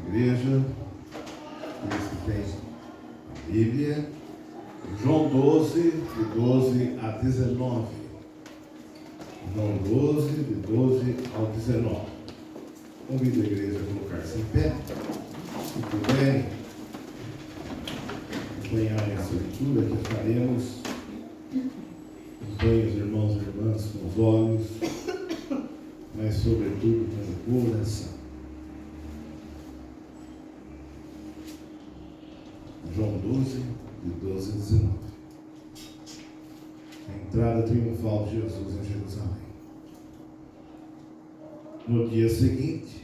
igreja, aqueles que têm a Bíblia, João 12, de 12 a 19. João 12, de 12 ao 19. Convido a igreja a colocar-se em pé, se puderem acompanhar essa leitura que faremos. Acompanhe os irmãos e irmãs com os olhos, mas sobretudo com o coração. João 12, de 12 a 19. A entrada triunfal de Jesus em Jerusalém. No dia seguinte,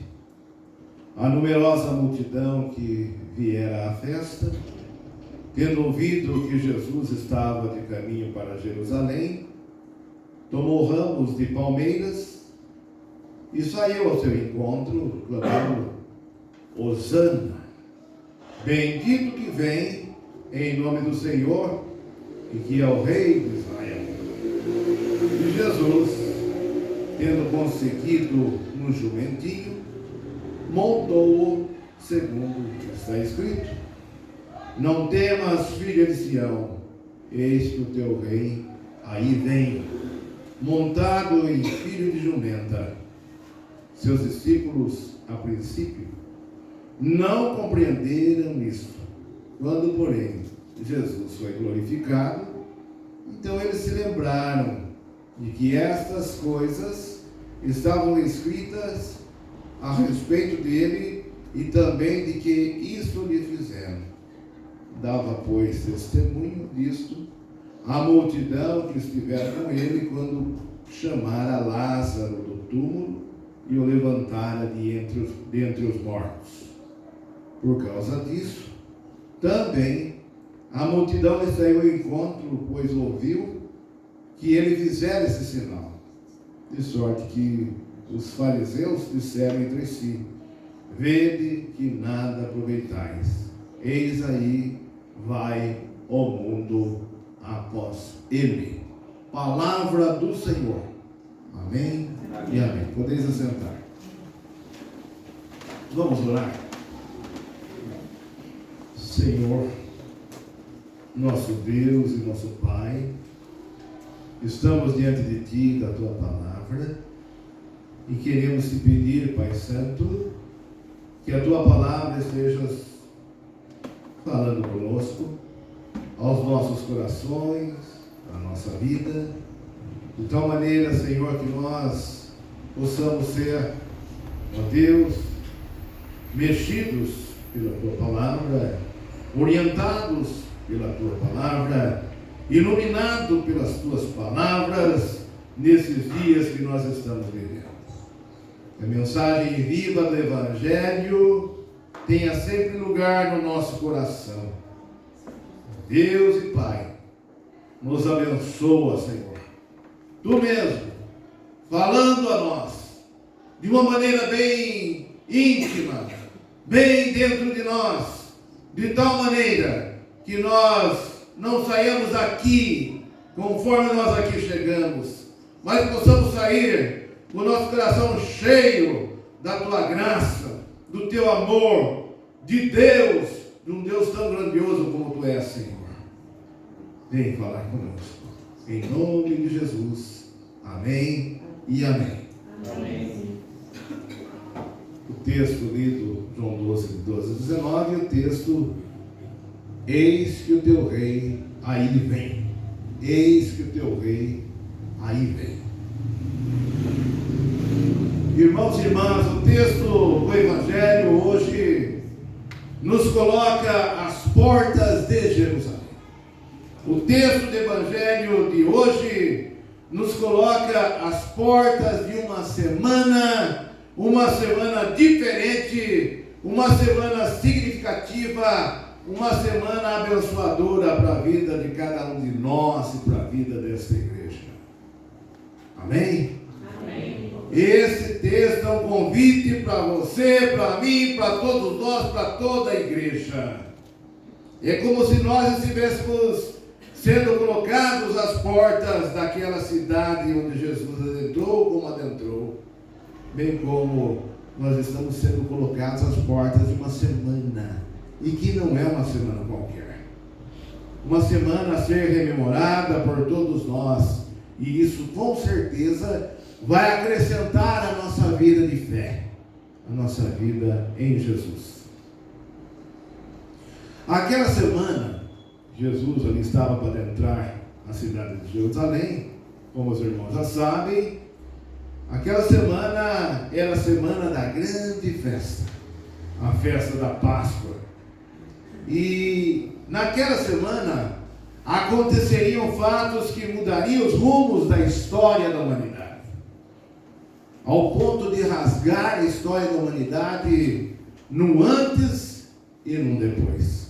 a numerosa multidão que viera à festa, tendo ouvido que Jesus estava de caminho para Jerusalém, tomou ramos de palmeiras e saiu ao seu encontro, clamando: Hosana, bendito que vem em nome do Senhor e que é o Rei de Israel. E Jesus, tendo conseguido um jumentinho, montou-o segundo está escrito: Não temas, filha de Sião, eis que o teu rei aí vem, montado em filho de jumenta. Seus discípulos, a princípio, não compreenderam isto. Quando, porém, Jesus foi glorificado, então eles se lembraram de que estas coisas estavam escritas a respeito dele e também de que isto lhe fizeram. Dava, pois, testemunho disto a multidão que estivera com ele quando chamara Lázaro do túmulo e o levantara dentre os mortos. Por causa disso, também a multidão lhe saiu ao encontro, pois ouviu que ele fizera esse sinal. De sorte que os fariseus disseram entre si: Vede que nada aproveitais. Eis aí vai o mundo após ele. Palavra do Senhor. Amém, amém. E amém. Podeis assentar. Vamos orar. Senhor, nosso Deus e nosso Pai, estamos diante de Ti, da Tua Palavra, e queremos Te pedir, Pai Santo, que a Tua Palavra esteja falando conosco, aos nossos corações, à nossa vida, de tal maneira, Senhor, que nós possamos ser, ó Deus, mexidos pela Tua Palavra, orientados pela Tua Palavra, iluminados pelas Tuas palavras, nesses dias que nós estamos vivendo. A mensagem viva do Evangelho tenha sempre lugar no nosso coração. Deus e Pai, nos abençoa, Senhor. Tu mesmo, falando a nós, de uma maneira bem íntima, bem dentro de nós, de tal maneira que nós não saiamos aqui conforme nós aqui chegamos, mas possamos sair com o nosso coração cheio da Tua graça, do Teu amor, de Deus, de um Deus tão grandioso como Tu és, Senhor. Vem falar conosco. Em nome de Jesus. Amém e amém. Amém. O texto lido, João 12, 12 a 19, o texto: Eis que o teu rei aí vem. Eis que o teu rei aí vem. Irmãos e irmãs, o texto do Evangelho hoje nos coloca às portas de Jerusalém. O texto do Evangelho de hoje nos coloca às portas de uma semana diferente, uma semana significativa, uma semana abençoadora para a vida de cada um de nós e para a vida desta igreja. Amém? Amém. Esse texto é um convite para você, para mim, para todos nós, para toda a igreja. É como se nós estivéssemos sendo colocados às portas daquela cidade onde Jesus adentrou, como adentrou, bem como nós estamos sendo colocados às portas de uma semana, e que não é uma semana qualquer, uma semana a ser rememorada por todos nós, e isso com certeza vai acrescentar a nossa vida de fé, a nossa vida em Jesus. Aquela semana, Jesus ali estava para entrar na cidade de Jerusalém, como os irmãos já sabem. Aquela semana era a semana da grande festa, a festa da Páscoa. E naquela semana aconteceriam fatos que mudariam os rumos da história da humanidade, ao ponto de rasgar a história da humanidade num antes e num depois.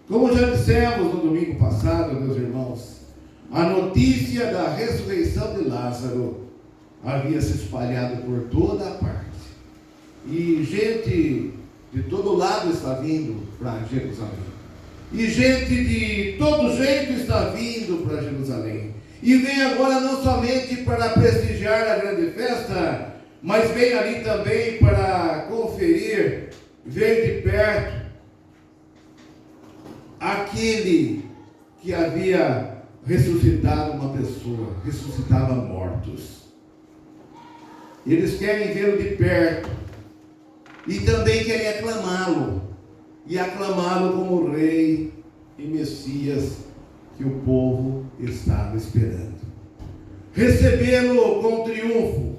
Como já dissemos no domingo passado, meus irmãos, a notícia da ressurreição de Lázaro havia se espalhado por toda a parte, e gente de todo lado está vindo para Jerusalém, e gente de todo jeito está vindo para Jerusalém, e vem agora não somente para prestigiar a grande festa, mas vem ali também para conferir, ver de perto aquele que havia ressuscitado uma pessoa, ressuscitava mortos. Eles querem vê-lo de perto e também querem aclamá-lo, e aclamá-lo como Rei e Messias que o povo estava esperando, recebê-lo com triunfo.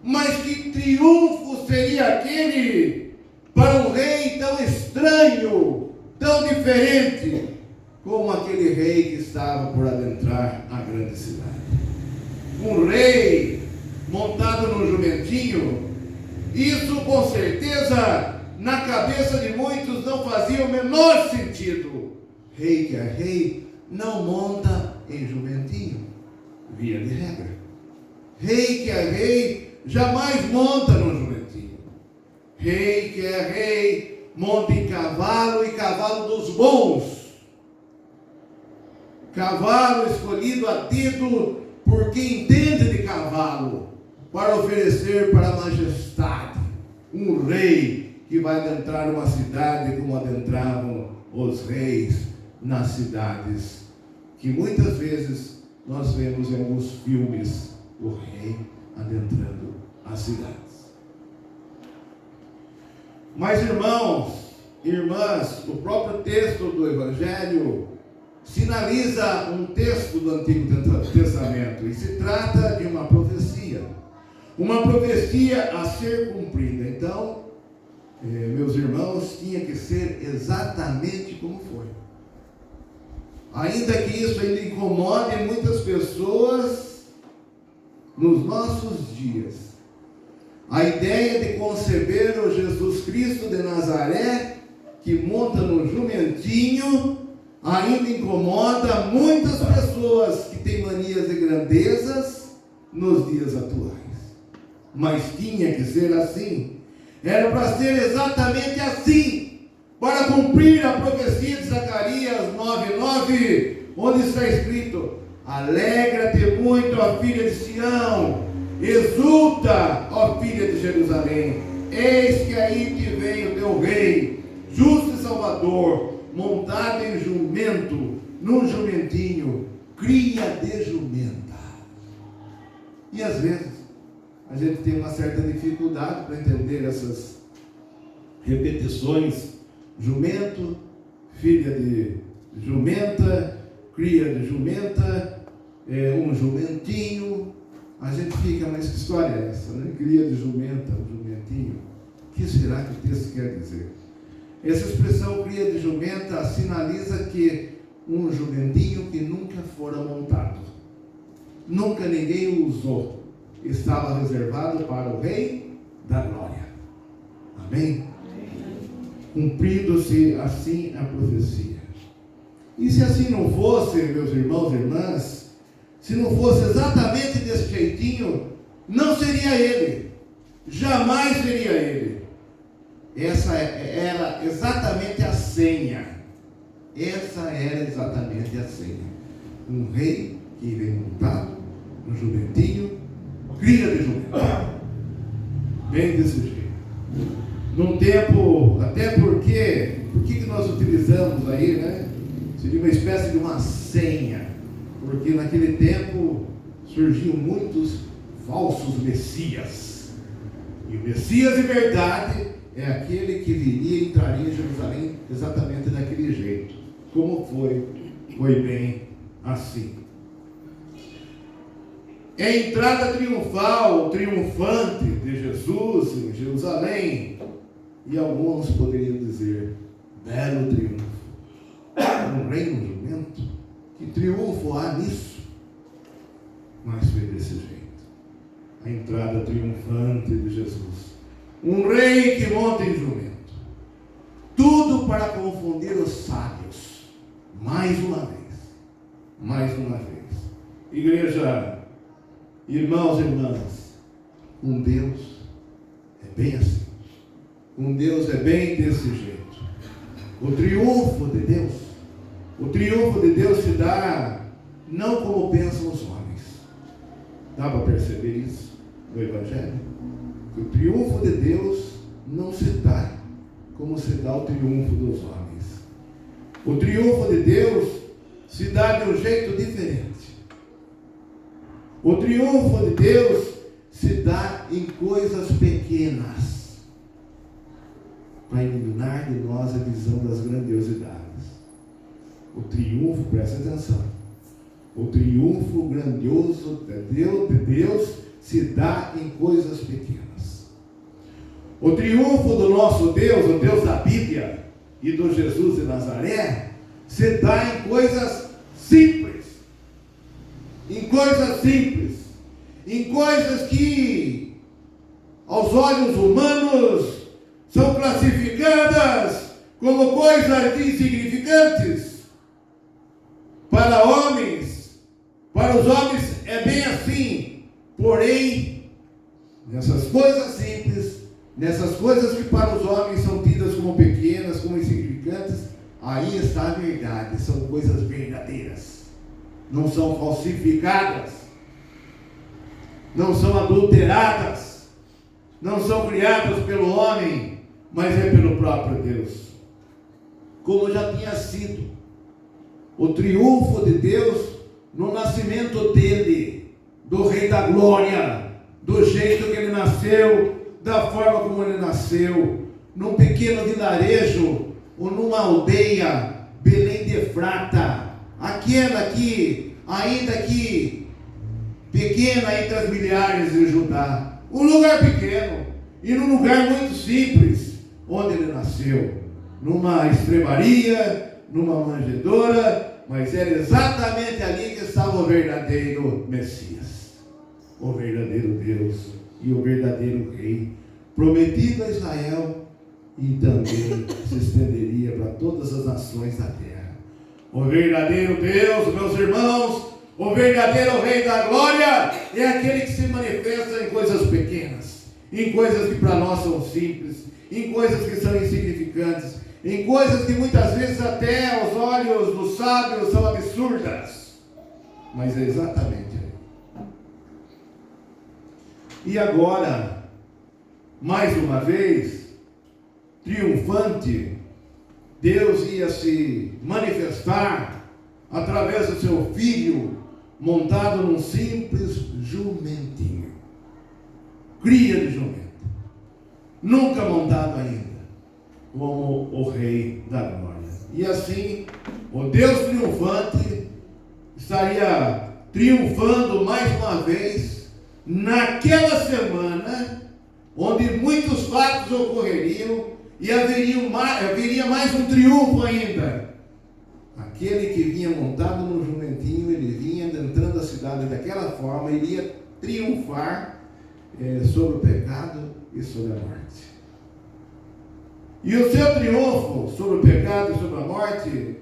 Mas que triunfo seria aquele para um rei tão estranho, tão diferente, como aquele rei que estava por adentrar a grande cidade? Um rei montado num jumentinho. Isso com certeza na cabeça de muitos não fazia o menor sentido. Rei que é rei não monta em jumentinho, via de regra. Rei que é rei jamais monta num jumentinho. Rei que é rei monta em cavalo, e cavalo dos bons, cavalo escolhido a dedo por quem entende de cavalo, para oferecer para a majestade. Um rei que vai adentrar uma cidade como adentravam os reis nas cidades, que muitas vezes nós vemos em alguns filmes, o rei adentrando as cidades. Mas irmãos, irmãs, o próprio texto do Evangelho sinaliza um texto do Antigo Testamento, e se trata de uma profecia a ser cumprida. Então, meus irmãos, tinha que ser exatamente como foi. Ainda que isso ainda incomode muitas pessoas nos nossos dias, a ideia de conceber o Jesus Cristo de Nazaré, que monta no jumentinho, ainda incomoda muitas pessoas que têm manias de grandezas nos dias atuais. Mas tinha que ser assim. Era para ser exatamente assim, para cumprir a profecia de Zacarias 9:9, onde está escrito: alegra-te muito, ó filha de Sião, exulta, ó filha de Jerusalém, eis que aí te vem o teu rei, justo e salvador, montado em jumento, num jumentinho, cria de jumenta. E às vezes a gente tem uma certa dificuldade para entender essas repetições: jumento, filha de jumenta, cria de jumenta, um jumentinho. A gente fica, mas que história é essa, né? Cria de jumenta, um jumentinho. O que será que o texto quer dizer? Essa expressão cria de jumenta sinaliza que um jumentinho que nunca fora montado, nunca ninguém o usou, estava reservado para o Rei da Glória. Amém? Cumprindo-se assim a profecia. E se assim não fosse, meus irmãos e irmãs, se não fosse exatamente desse jeitinho, não seria ele, jamais seria ele. Essa era exatamente a senha. Essa era exatamente a senha. Um rei que vem montado no jumentinho, cria de jumento. Bem desse jeito. Num tempo, até porque, por que nós utilizamos aí, né? Seria uma espécie de uma senha, porque naquele tempo surgiam muitos falsos messias. E o Messias de verdade é aquele que viria e entraria em Jerusalém exatamente daquele jeito. Como foi bem assim. É a entrada triunfal, triunfante de Jesus em Jerusalém. E alguns poderiam dizer, belo triunfo. Um reino jumento? Que triunfo há nisso? Mas foi desse jeito. A entrada triunfante de Jesus. Um rei que monta em jumento. Tudo para confundir os sábios. Mais uma vez. Mais uma vez. Igreja, irmãos e irmãs, com Deus é bem assim. Com Deus é bem desse jeito. O triunfo de Deus se dá não como pensam os homens. Dá para perceber isso no Evangelho? O triunfo de Deus não se dá como se dá o triunfo dos homens. O triunfo de Deus se dá de um jeito diferente. O triunfo de Deus se dá em coisas pequenas, para eliminar de nós a visão das grandiosidades. O triunfo, presta atenção, o triunfo grandioso de Deus se dá em coisas pequenas. O triunfo do nosso Deus, o Deus da Bíblia e do Jesus de Nazaré, se dá em coisas simples. Em coisas simples, em coisas que aos olhos humanos são classificadas como coisas insignificantes. Para os homens é bem assim. Porém, nessas coisas simples, nessas coisas que para os homens são tidas como pequenas, como insignificantes, aí está a verdade, são coisas verdadeiras. Não são falsificadas, não são adulteradas, não são criadas pelo homem, mas é pelo próprio Deus. Como já tinha sido o triunfo de Deus no nascimento dele, do Rei da Glória, do jeito que ele nasceu, da forma como ele nasceu, num pequeno vilarejo ou numa aldeia, Belém de Efrata, aquela que, ainda que pequena entre as milhares de Judá, um lugar pequeno e num lugar muito simples, onde ele nasceu, numa estrebaria, numa manjedoura, mas era exatamente ali que estava o verdadeiro Messias, o verdadeiro Deus e o verdadeiro Rei, prometido a Israel e também se estenderia para todas as nações da terra. O verdadeiro Deus, meus irmãos, o verdadeiro Rei da Glória é aquele que se manifesta em coisas pequenas, em coisas que para nós são simples, em coisas que são insignificantes, em coisas que muitas vezes até aos olhos dos sábios são absurdas, mas é exatamente aí. E agora, mais uma vez, triunfante, Deus ia se manifestar através do seu filho, montado num simples jumentinho, cria de jumento, nunca montado ainda, como o Rei da Glória. E assim, o Deus triunfante estaria triunfando mais uma vez naquela semana, onde muitos fatos ocorreriam e haveria mais um triunfo ainda. Aquele que vinha montado no jumentinho, ele vinha entrando a cidade daquela forma, iria triunfar sobre o pecado e sobre a morte. E o seu triunfo sobre o pecado e sobre a morte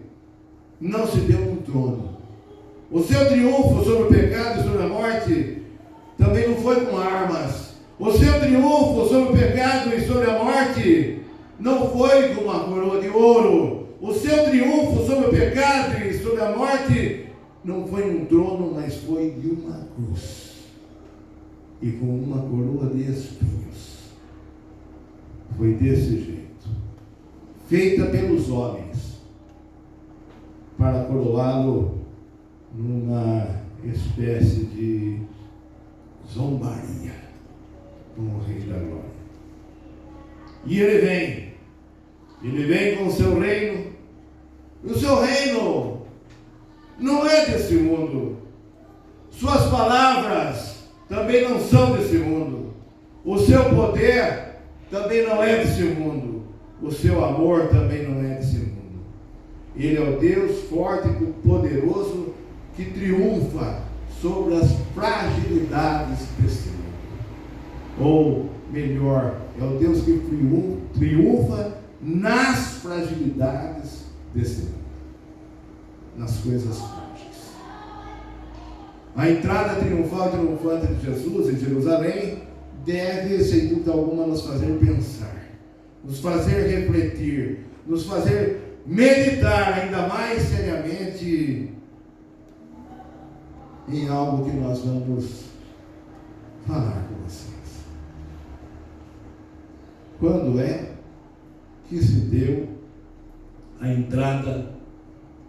não se deu num trono. O seu triunfo sobre o pecado e sobre a morte também não foi com armas. O seu triunfo sobre o pecado e sobre a morte não foi com uma coroa de ouro. O seu triunfo sobre o pecado e sobre a morte não foi um trono, mas foi de uma cruz. E com uma coroa de espinhos. foi desse jeito, feita pelos homens, para coroá-lo numa espécie de zombaria com o Rei da Glória. E ele vem com o seu reino, e o seu reino não é desse mundo, suas palavras também não são desse mundo, o seu poder também não é desse mundo, o seu amor também não é desse mundo. Ele é o Deus forte e poderoso que triunfa sobre as fragilidades desse mundo. Ou melhor, é o Deus que triunfa nas fragilidades desse mundo, nas coisas frágeis. A entrada triunfal e triunfante de Jesus em Jerusalém deve, sem dúvida alguma, nos fazer pensar, nos fazer refletir, nos fazer meditar ainda mais seriamente em algo que nós vamos falar com vocês. Quando é que se deu a entrada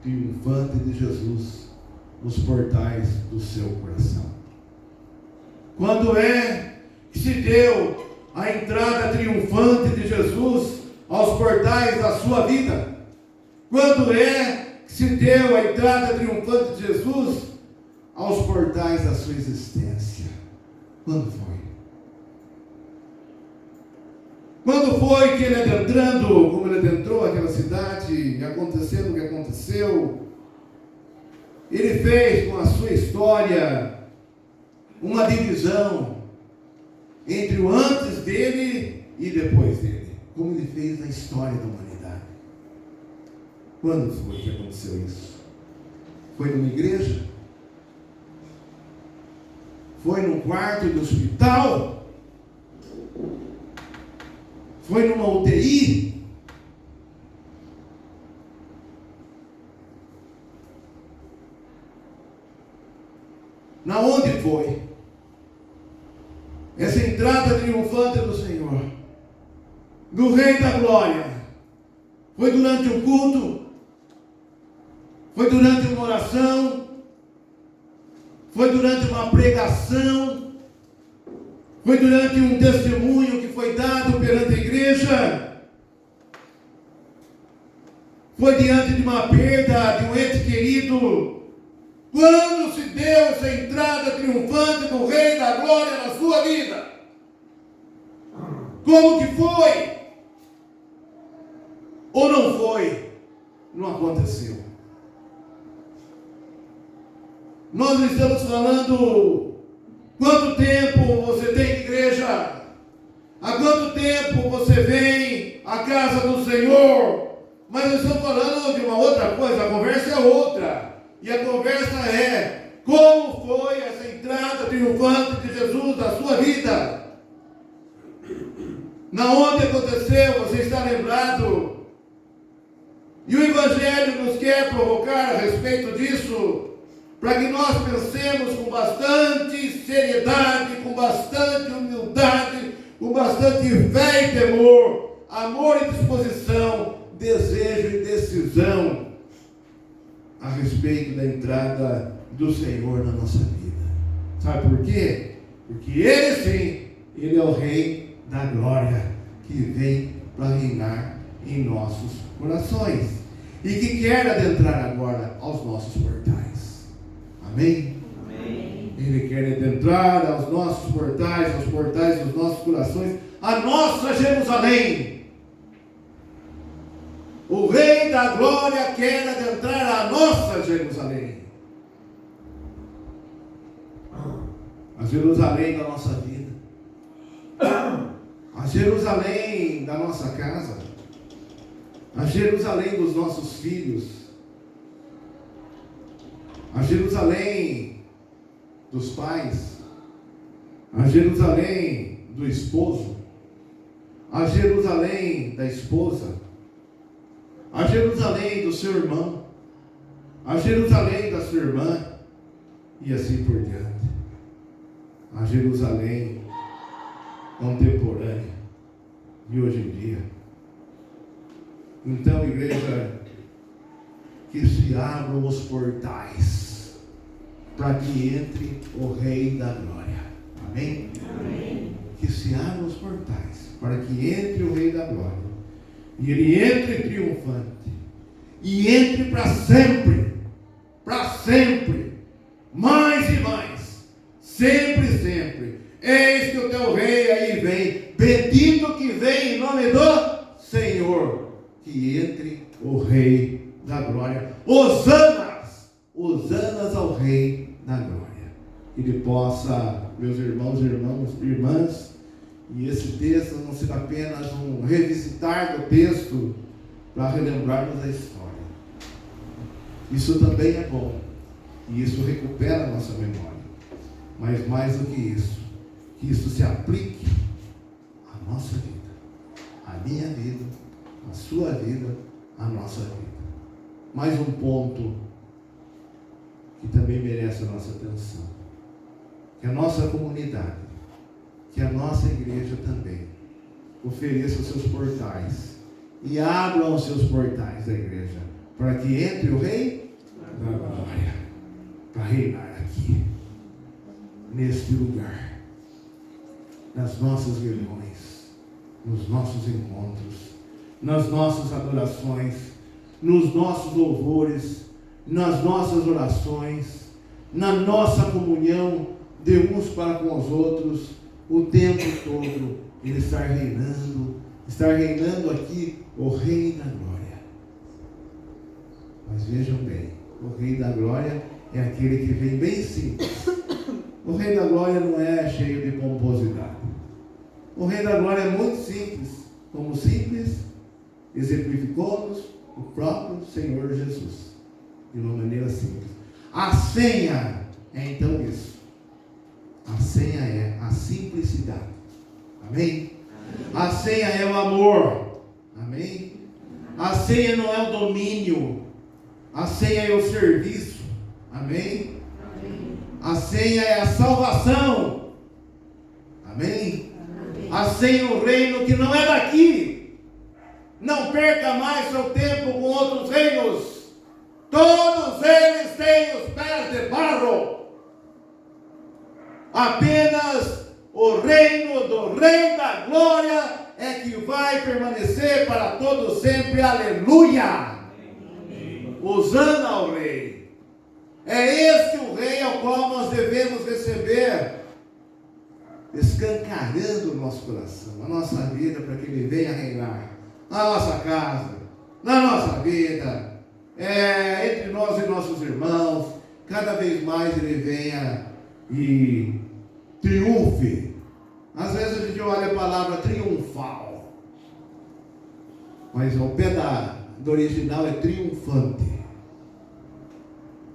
triunfante de Jesus nos portais do seu coração? Quando é que se deu a entrada triunfante de Jesus aos portais da sua vida? Quando é que se deu a entrada triunfante de Jesus aos portais da sua existência? Quando foi? Quando foi que ele adentrando, como ele adentrou aquela cidade, e acontecendo o que aconteceu, ele fez com a sua história uma divisão entre o antes dele e depois dele, como ele fez na história da humanidade? Quando foi que aconteceu isso? Foi numa igreja? Foi num quarto do hospital? Foi numa UTI? Na onde foi essa entrada triunfante do Senhor, do Rei da Glória? Foi durante um culto? Foi durante uma oração? Foi durante uma pregação? Foi durante um testemunho que foi dado perante a igreja? Foi diante de uma perda de um ente querido? Quando se deu essa entrada triunfante do Rei da Glória na sua vida? Como que foi? Ou não foi? Não aconteceu. Nós estamos falando quanto tempo você tem de igreja, há quanto tempo você vem à casa do Senhor, mas nós estamos falando de uma outra coisa, a conversa é outra, e a conversa é, como foi essa entrada triunfante de Jesus na sua vida? Na onde aconteceu, você está lembrado? E o Evangelho nos quer provocar a respeito disso, para que nós pensemos com bastante seriedade, com bastante humildade, com bastante fé e temor, amor e disposição, desejo e decisão a respeito da entrada do Senhor na nossa vida. Sabe por quê? Porque Ele sim, Ele é o Rei da Glória, que vem para reinar em nossos corações e que quer adentrar agora aos nossos portais. Amém? Amém. Ele quer adentrar aos nossos portais, aos portais dos nossos corações, a nossa Jerusalém. O Rei da Glória quer adentrar a nossa Jerusalém. A Jerusalém da nossa vida. A Jerusalém da nossa casa. A Jerusalém dos nossos filhos. A Jerusalém dos pais, a Jerusalém do esposo, a Jerusalém da esposa, a Jerusalém do seu irmão, a Jerusalém da sua irmã, e assim por diante. A Jerusalém contemporânea e hoje em dia. Então, igreja, que se abram os portais para que entre o Rei da Glória. Amém? Amém. Que se abram os portais para que entre o Rei da Glória. E ele entre triunfante. E entre para sempre. Para sempre. Mais e mais. Sempre, sempre. Eis que o teu Rei aí vem. Bendito que vem em nome do Senhor. Que entre o Rei da Glória. Hosanas! Hosanas ao Rei da Glória. Que ele possa, meus irmãos e irmãs, e esse texto não será apenas um revisitar do texto para relembrarmos a história. Isso também é bom. E isso recupera a nossa memória. Mas mais do que isso se aplique à nossa vida. À minha vida, à sua vida, à nossa vida. Mais um ponto que também merece a nossa atenção. Que a nossa comunidade, que a nossa igreja também ofereça os seus portais e abram os seus portais da igreja para que entre o Rei da Glória para reinar aqui neste lugar, nas nossas reuniões, nos nossos encontros, nas nossas adorações, nos nossos louvores, nas nossas orações, na nossa comunhão de uns para com os outros, o tempo todo. Ele está reinando aqui o Rei da Glória. Mas vejam bem, o Rei da Glória é aquele que vem bem simples. O Rei da Glória não é cheio de pomposidade. O Rei da Glória é muito simples, como simples exemplificou-nos o próprio Senhor Jesus, de uma maneira simples. A senha é então isso. A senha é a simplicidade. Amém? A senha é o amor. Amém? A senha não é o domínio. A senha é o serviço. Amém? A senha é a salvação. Amém? A senha é o reino que não é daqui. Não perca mais seu tempo com outros reinos. Todos eles têm os pés de barro. Apenas o reino do Rei da Glória é que vai permanecer para todo sempre. Aleluia! Hosana ao Rei. É este o Rei ao qual nós devemos receber, escancarando o nosso coração, a nossa vida, para que Ele venha reinar na nossa casa, na nossa vida, entre nós e nossos irmãos. Cada vez mais Ele venha e triunfe. Às vezes a gente olha a palavra triunfal, mas ao pé do original é triunfante.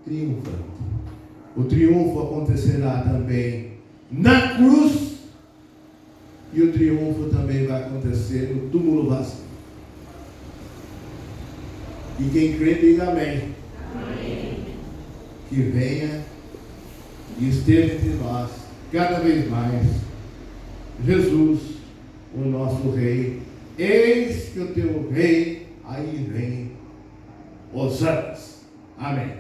Triunfante. O triunfo acontecerá também na cruz, e o triunfo também vai acontecer no túmulo vazio. E quem crê, diga amém. Amém. Que venha e esteja entre nós cada vez mais Jesus, o nosso Rei. Eis que o teu Rei aí vem. Hosanas. Amém.